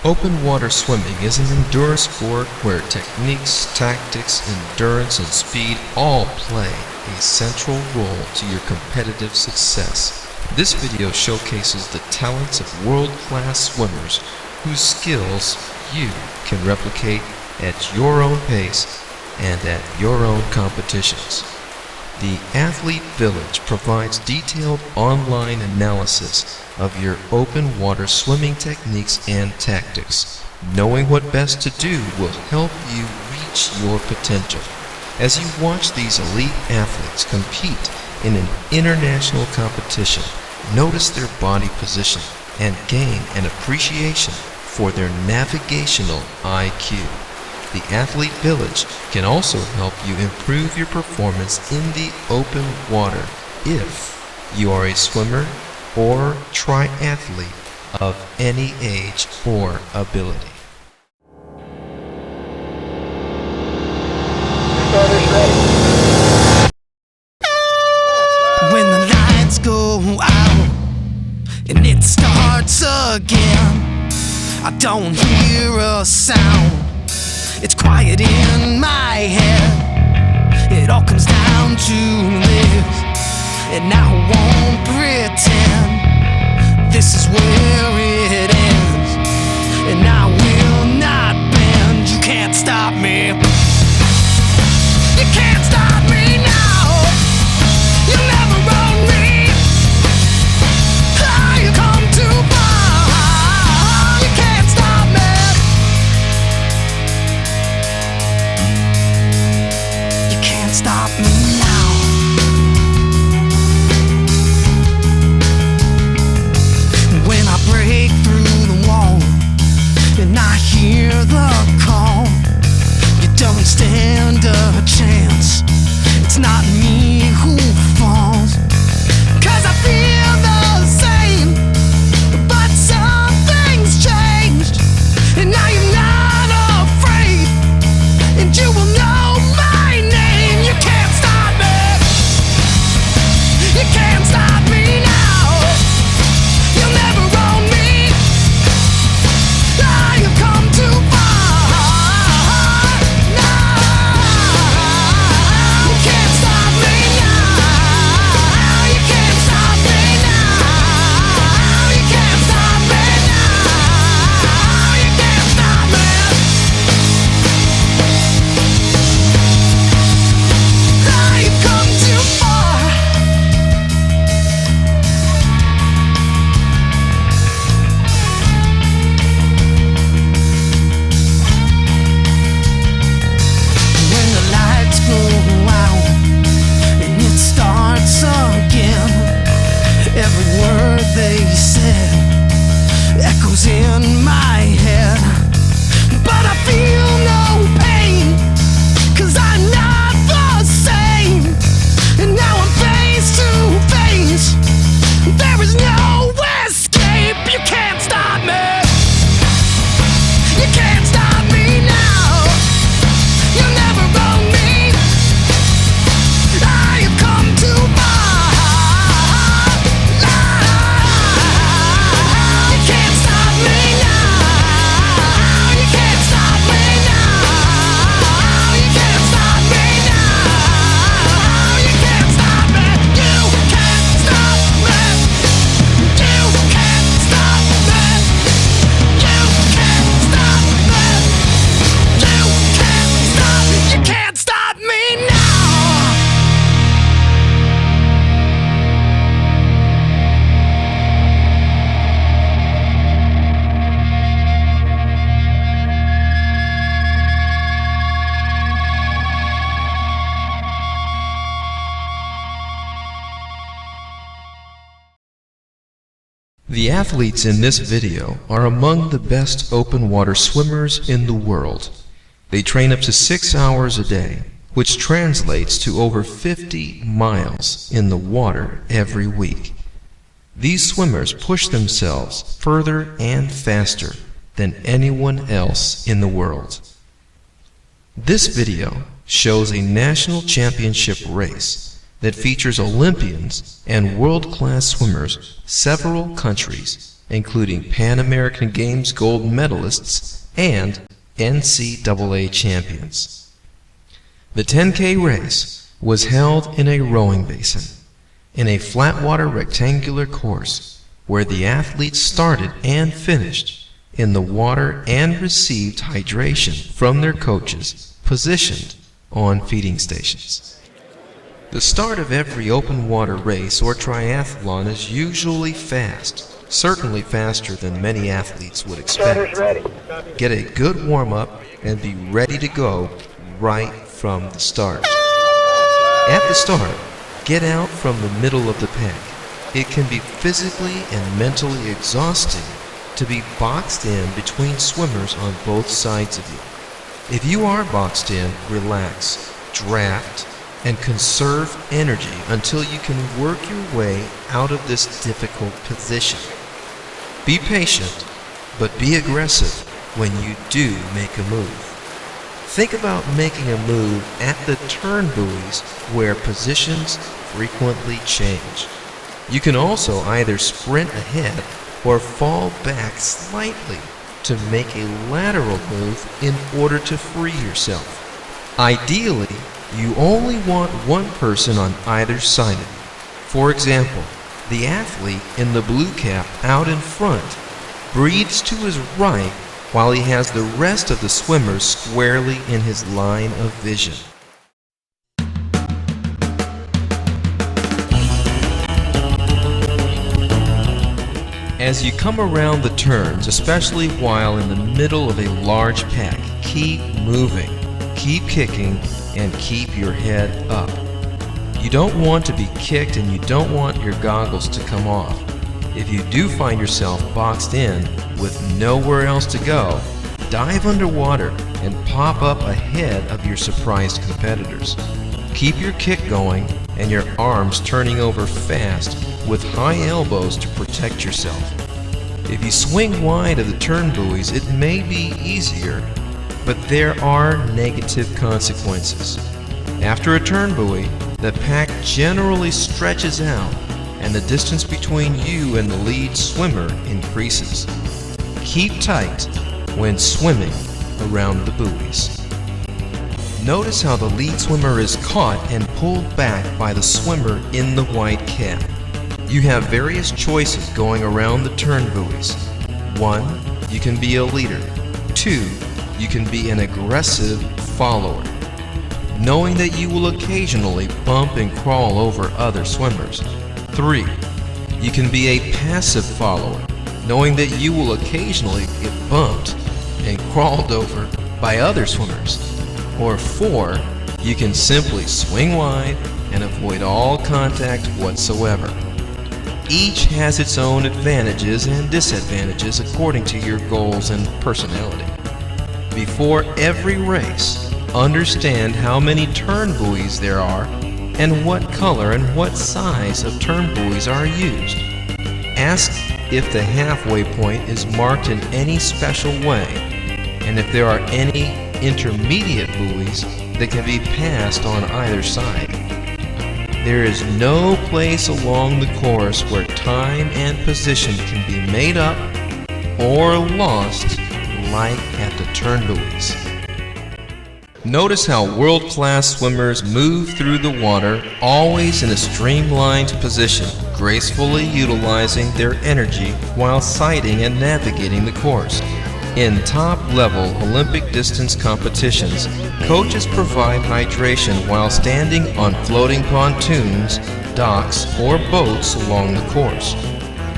Open water swimming is an endurance sport where techniques, tactics, endurance, and speed all play a central role to your competitive success. This video showcases the talents of world-class swimmers whose skills you can replicate at your own pace and at your own competitions. The Athlete Village provides detailed online analysis of your open water swimming techniques and tactics. Knowing what best to do will help you reach your potential. As you watch these elite athletes compete in an international competition, notice their body position and gain an appreciation for their navigational IQ. The Athlete Village can also help you improve your performance in the open water if you are a swimmer or triathlete of any age or ability. When the lights go out and it starts again, I don't hear a sound. It's quiet in my head. It all comes down to this, and I won't pretend this is where it ends, and I will not bend. You can't stop me. You can't stop me now. You'll never own me. You've come too far. You can't stop me. Stop me now. When I break through the wall and I hear the call, you don't stand a chance. It's not me who falls, 'cause I feel the same, but something's changed, and now you're not afraid, and you will know my name. You can't stop me. You can't stop me now. You'll never own me. You've come too far. No. You can't stop me now. You can't stop me now. You can't stop me now. You can't stop me. You've come too far. When the lights go out and it starts again, every word they said echoes in my head, but I feel no pain, 'cause I'm not the same, and now I'm face to face. There is no escape. You can't stop me. You can't stop me now. You'll never own me. You've come too far. You can't stop me now. You can't stop me now. You can't stop me now. You can't stop me. You can't stop me. You can't stop me. You can't stop me. You can't stop. You can't stop me now. The athletes in this video are among the best open water swimmers in the world. They train up to 6 hours a day, which translates to over 50 miles in the water every week. These swimmers push themselves further and faster than anyone else in the world. This video shows a national championship race that features Olympians and world-class swimmers several countries including Pan American Games gold medalists and NCAA champions. The 10K race was held in a rowing basin, in a flat-water rectangular course where the athletes started and finished in the water and received hydration from their coaches positioned on feeding stations. The start of every open water race or triathlon is usually fast, certainly faster than many athletes would expect. Get a good warm-up and be ready to go right from the start. At the start, get out from the middle of the pack. It can be physically and mentally exhausting to be boxed in between swimmers on both sides of you. If you are boxed in, relax, draft, and conserve energy until you can work your way out of this difficult position. Be patient, but be aggressive when you do make a move. Think about making a move at the turn buoys where positions frequently change. You can also either sprint ahead or fall back slightly to make a lateral move in order to free yourself. Ideally, you only want one person on either side of you. For example, the athlete in the blue cap out in front breathes to his right while he has the rest of the swimmers squarely in his line of vision. As you come around the turns, especially while in the middle of a large pack, keep moving, keep kicking, and keep your head up. You don't want to be kicked and you don't want your goggles to come off. If you do find yourself boxed in with nowhere else to go, dive underwater and pop up ahead of your surprised competitors. Keep your kick going and your arms turning over fast with high elbows to protect yourself. If you swing wide of the turn buoys, it may be easier, but there are negative consequences. After a turn buoy, the pack generally stretches out and the distance between you and the lead swimmer increases. Keep tight when swimming around the buoys. Notice how the lead swimmer is caught and pulled back by the swimmer in the white cap. You have various choices going around the turn buoys. 1. You can be a leader. 2. You can be an aggressive follower, knowing that you will occasionally bump and crawl over other swimmers. 3. You can be a passive follower, knowing that you will occasionally get bumped and crawled over by other swimmers. Or 4. You can simply swing wide and avoid all contact whatsoever. Each has its own advantages and disadvantages according to your goals and personality. Before every race, understand how many turn buoys there are and what color and what size of turn buoys are used. Ask if the halfway point is marked in any special way and if there are any intermediate buoys that can be passed on either side. There is no place along the course where time and position can be made up or lost like at the turn buoys. Notice how world-class swimmers move through the water, always in a streamlined position, gracefully utilizing their energy while sighting and navigating the course. In top-level Olympic distance competitions, coaches provide hydration while standing on floating pontoons, docks, or boats along the course.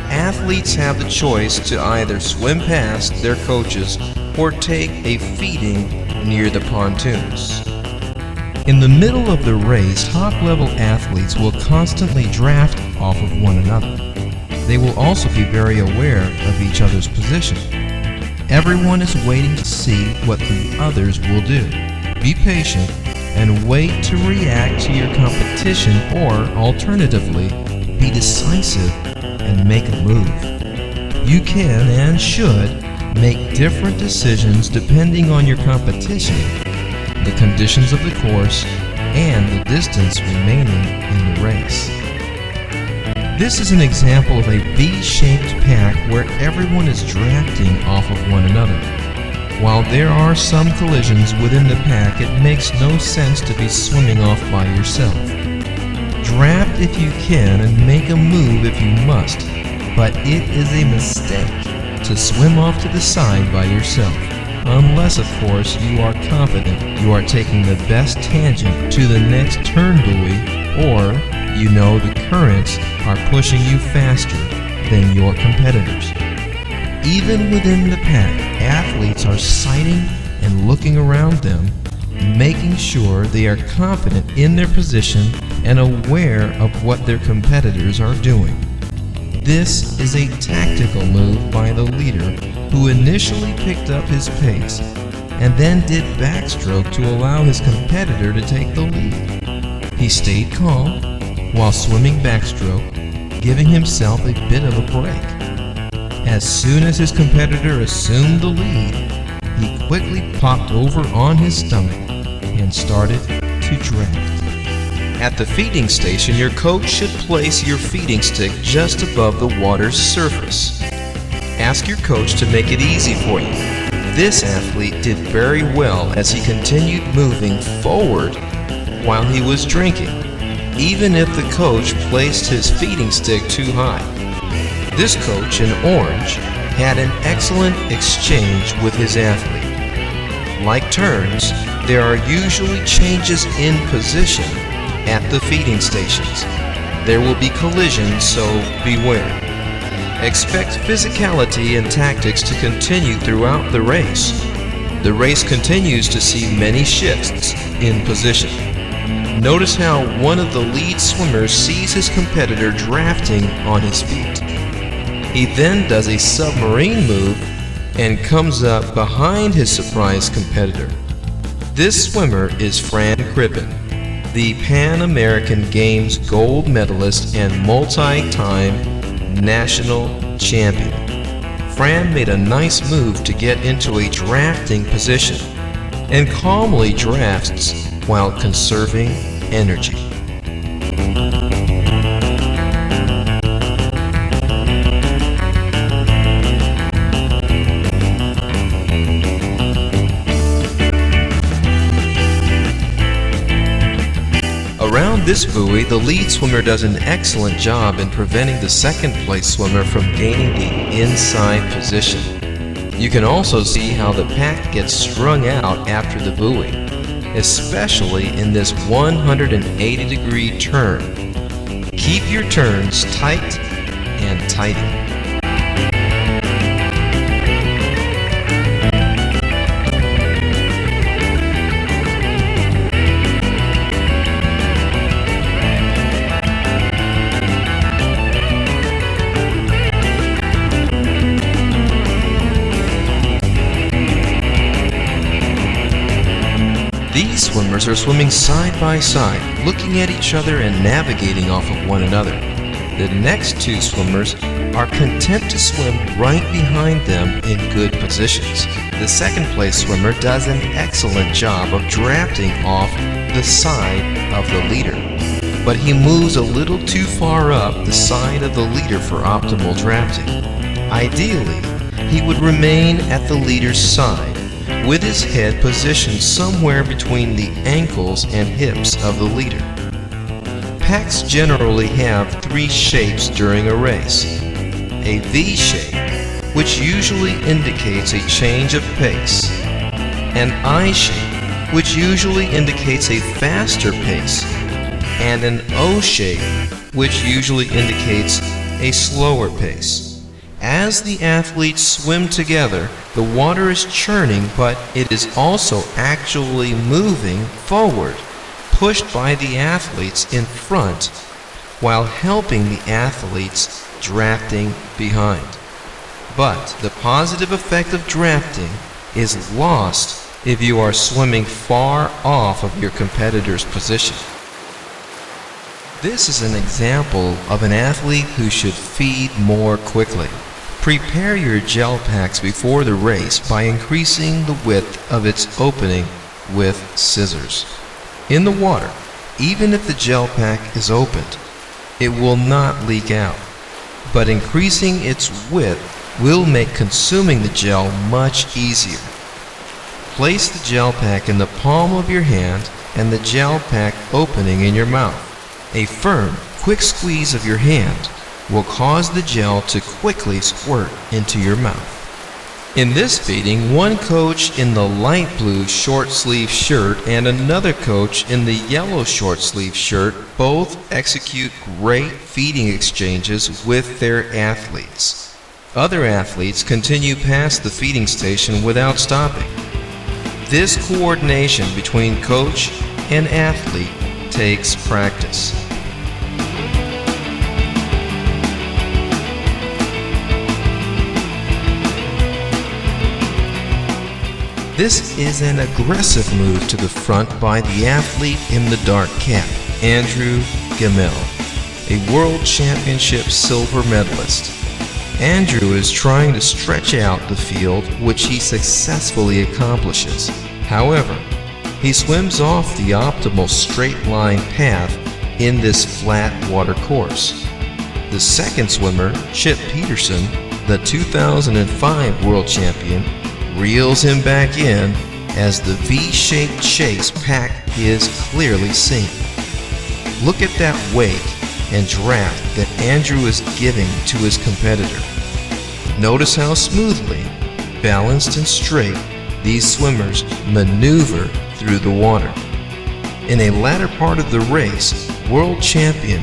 Athletes have the choice to either swim past their coaches or take a feeding near the pontoons. In the middle of the race, top-level athletes will constantly draft off of one another. They will also be very aware of each other's position. Everyone is waiting to see what the others will do. Be patient and wait to react to your competition, or alternatively, be decisive and make a move. You can and should make different decisions depending on your competition, the conditions of the course, and the distance remaining in the race. This is an example of a V-shaped pack where everyone is drafting off of one another. While there are some collisions within the pack, it makes no sense to be swimming off by yourself. Draft if you can and make a move if you must, but it is a mistake to swim off to the side by yourself, unless of course you are confident you are taking the best tangent to the next turn buoy, or you know the currents are pushing you faster than your competitors. Even within the pack, athletes are sighting and looking around them, making sure they are confident in their position and aware of what their competitors are doing. This is a tactical move by the leader who initially picked up his pace and then did backstroke to allow his competitor to take the lead. He stayed calm while swimming backstroke, giving himself a bit of a break. As soon as his competitor assumed the lead, he quickly popped over on his stomach and started to draft. At the feeding station, your coach should place your feeding stick just above the water's surface. Ask your coach to make it easy for you. This athlete did very well as he continued moving forward while he was drinking, even if the coach placed his feeding stick too high. This coach in orange had an excellent exchange with his athlete. Like turns, there are usually changes in position at the feeding stations. There will be collisions, so beware. Expect physicality and tactics to continue throughout the race. The race continues to see many shifts in position. Notice how one of the lead swimmers sees his competitor drafting on his feet. He then does a submarine move and comes up behind his surprise competitor. This swimmer is Fran Crippen, the Pan American Games gold medalist and multi-time national champion. Fran made a nice move to get into a drafting position and calmly drafts while conserving energy. Around this buoy, the lead swimmer does an excellent job in preventing the second place swimmer from gaining the inside position. You can also see how the pack gets strung out after the buoy, especially in this 180-degree turn. Keep your turns tight and tidy. These swimmers are swimming side by side, looking at each other and navigating off of one another. The next two swimmers are content to swim right behind them in good positions. The second place swimmer does an excellent job of drafting off the side of the leader, but he moves a little too far up the side of the leader for optimal drafting. Ideally, he would remain at the leader's side, with his head positioned somewhere between the ankles and hips of the leader. Packs generally have three shapes during a race. A V shape, which usually indicates a change of pace. An I shape, which usually indicates a faster pace. And an O shape, which usually indicates a slower pace. As the athletes swim together, the water is churning, but it is also actually moving forward, pushed by the athletes in front, while helping the athletes drafting behind. But the positive effect of drafting is lost if you are swimming far off of your competitor's position. This is an example of an athlete who should feed more quickly. Prepare your gel packs before the race by increasing the width of its opening with scissors. In the water, even if the gel pack is opened, it will not leak out, but increasing its width will make consuming the gel much easier. Place the gel pack in the palm of your hand and the gel pack opening in your mouth. A firm, quick squeeze of your hand will cause the gel to quickly squirt into your mouth. In this feeding, one coach in the light blue short sleeve shirt and another coach in the yellow short sleeve shirt both execute great feeding exchanges with their athletes. Other athletes continue past the feeding station without stopping. This coordination between coach and athlete takes practice. This is an aggressive move to the front by the athlete in the dark cap, Andrew Gemmell, a World Championship silver medalist. Andrew is trying to stretch out the field, which he successfully accomplishes. However, he swims off the optimal straight line path in this flat water course. The second swimmer, Chip Petterson, the 2005 world champion, reels him back in as the V-shaped chase pack is clearly seen. Look at that weight and draft that Andrew is giving to his competitor. Notice how smoothly, balanced and straight these swimmers maneuver through the water. In a latter part of the race, world champion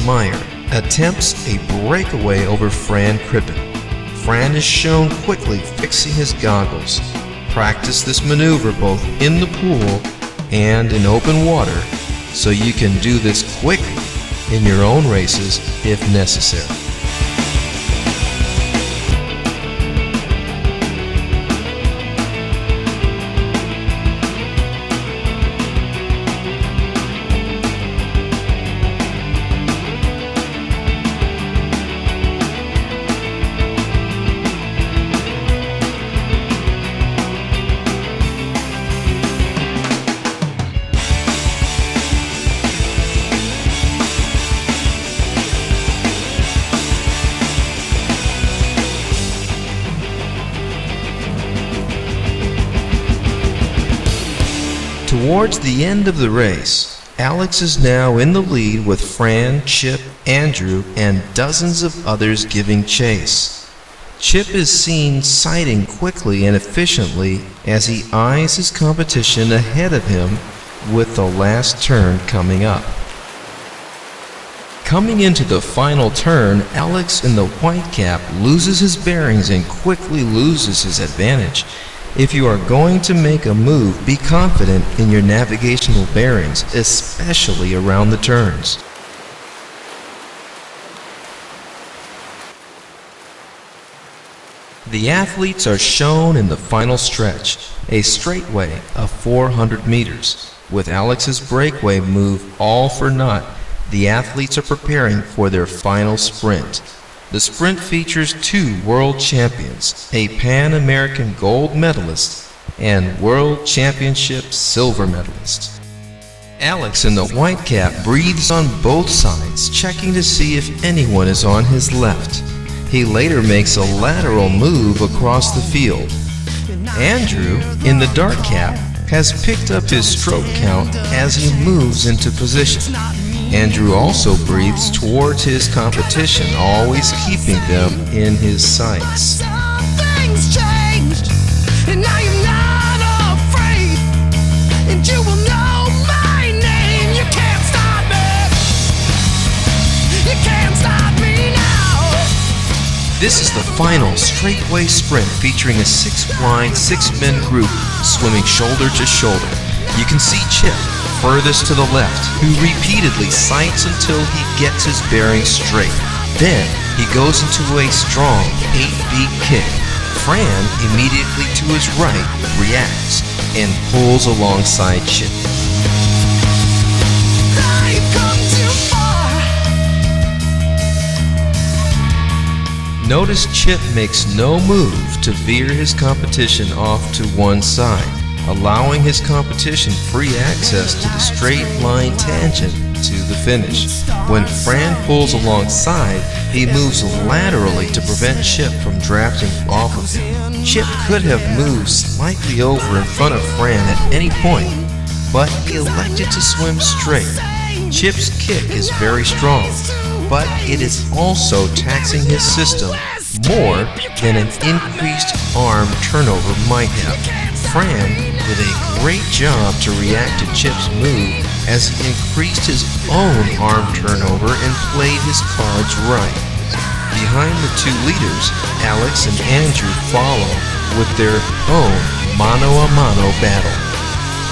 Meyer attempts a breakaway over Fran Crippen. Fran is shown quickly fixing his goggles. Practice this maneuver both in the pool and in open water so you can do this quickly in your own races if necessary. Towards the end of the race, Alex is now in the lead with Fran, Chip, Andrew, and dozens of others giving chase. Chip is seen sighting quickly and efficiently as he eyes his competition ahead of him with the last turn coming up. Coming into the final turn, Alex in the white cap loses his bearings and quickly loses his advantage. If you are going to make a move, be confident in your navigational bearings, especially around the turns. The athletes are shown in the final stretch, a straightaway of 400 meters. With Alex's breakaway move all for naught, the athletes are preparing for their final sprint. The sprint features two world champions, a Pan American gold medalist and World Championship silver medalist. Alex in the white cap breathes on both sides, checking to see if anyone is on his left. He later makes a lateral move across the field. Andrew in the dark cap has picked up his stroke count as he moves into position. Andrew also breathes towards his competition, always keeping them in his sights. Something's changed, and now you're not afraid, and you will know my name. You can't stop me. You can't stop me now. This is the final straightaway sprint featuring a six-wide, six-men group swimming shoulder to shoulder. You can see Chip furthest to the left, who repeatedly sights until he gets his bearings straight. Then he goes into a strong 8-beat kick. Fran, immediately to his right, reacts and pulls alongside Chip. I've come too far. Notice Chip makes no move to veer his competition off to one side, allowing his competition free access to the straight line tangent to the finish. When Fran pulls alongside, he moves laterally to prevent Chip from drafting off of him. Chip could have moved slightly over in front of Fran at any point, but he elected to swim straight. Chip's kick is very strong, but it is also taxing his system more than an increased arm turnover might have. Fran did a great job to react to Chip's move as he increased his own arm turnover and played his cards right. Behind the two leaders, Alex and Andrew follow with their own mano-a-mano battle.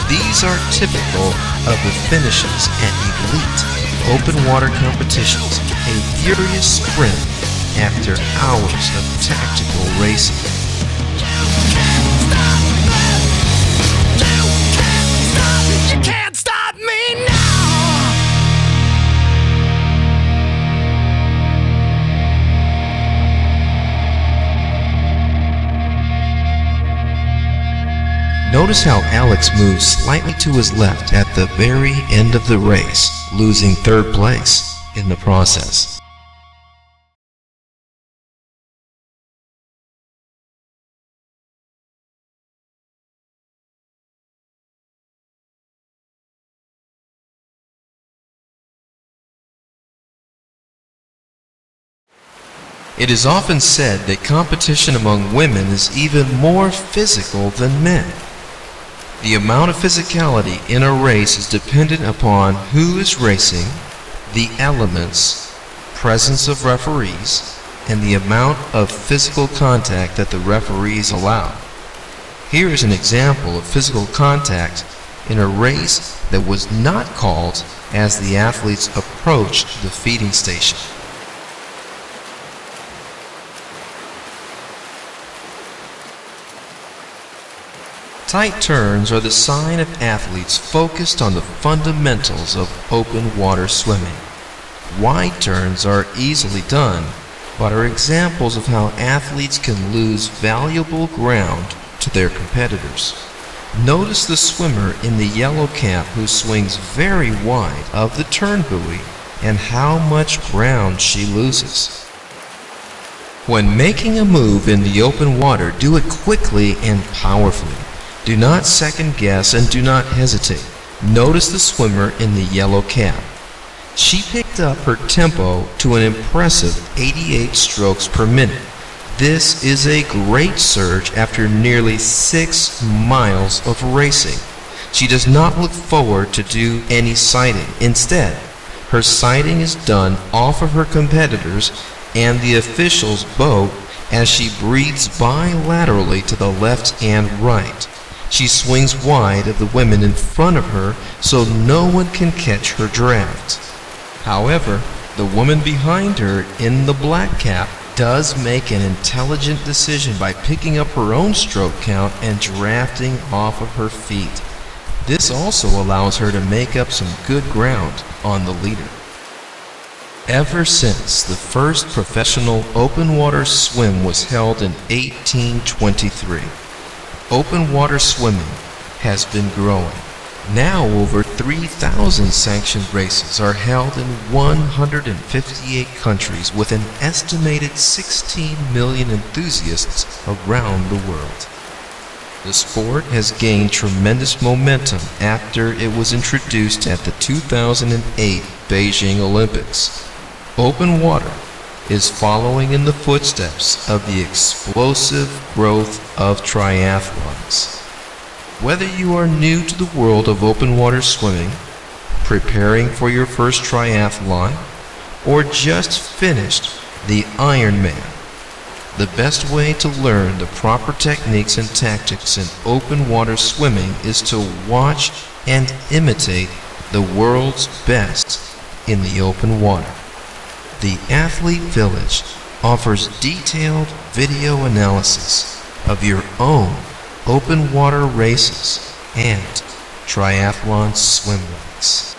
These are typical of the finishes at elite open water competitions, a furious sprint after hours of tactical racing. You can't stop me now. Notice how Alex moves slightly to his left at the very end of the race, losing third place in the process. It is often said that competition among women is even more physical than men. The amount of physicality in a race is dependent upon who is racing, the elements, presence of referees, and the amount of physical contact that the referees allow. Here is an example of physical contact in a race that was not called as the athletes approached the feeding station. Tight turns are the sign of athletes focused on the fundamentals of open water swimming. Wide turns are easily done, but are examples of how athletes can lose valuable ground to their competitors. Notice the swimmer in the yellow cap who swings very wide of the turn buoy and how much ground she loses. When making a move in the open water, do it quickly and powerfully. Do not second guess and do not hesitate. Notice the swimmer in the yellow cap. She picked up her tempo to an impressive 88 strokes per minute. This is a great surge after nearly 6 miles of racing. She does not look forward to do any sighting. Instead, her sighting is done off of her competitors and the official's boat as she breathes bilaterally to the left and right. She swings wide of the women in front of her so no one can catch her draft. However, the woman behind her in the black cap does make an intelligent decision by picking up her own stroke count and drafting off of her feet. This also allows her to make up some good ground on the leader. Ever since the first professional open water swim was held in 1823, open water swimming has been growing. Now over 3,000 sanctioned races are held in 158 countries with an estimated 16 million enthusiasts around the world. The sport has gained tremendous momentum after it was introduced at the 2008 Beijing Olympics. Open water is following in the footsteps of the explosive growth of triathlons. Whether you are new to the world of open water swimming, preparing for your first triathlon, or just finished the Ironman, the best way to learn the proper techniques and tactics in open water swimming is to watch and imitate the world's best in the open water. The Athlete Village offers detailed video analysis of your own open water races and triathlon swim lanes.